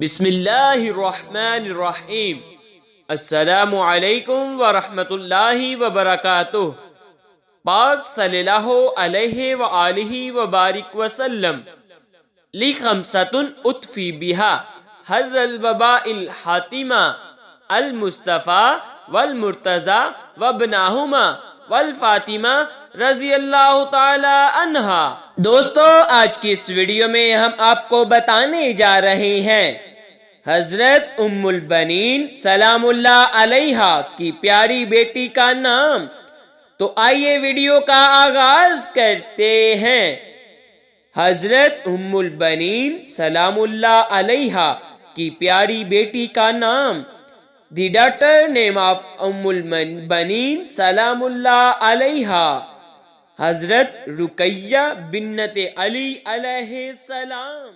بسم اللہ الرحمن الرحیم۔ السلام علیکم ورحمۃ اللہ وبرکاتہ۔ پاک صلی اللہ علیہ وآلہ وبارک وسلم لی خمسۃ اطفی بہا حر الوباء الحاتمہ المصطفیٰ والمرتضی وابنہما والفاطمہ رضی اللہ تعالی عنہا۔ دوستو، آج کی اس ویڈیو میں ہم آپ کو بتانے جا رہے ہیں حضرت ام البنین سلام اللہ علیہا کی پیاری بیٹی کا نام۔ تو آئیے ویڈیو کا آغاز کرتے ہیں۔ حضرت ام البنین سلام اللہ علیہا کی پیاری بیٹی کا نام۔ دی ڈاٹر نیم آف ام البنین سلام اللہ علیہا حضرت رقیہ بنت علی علیہ السلام۔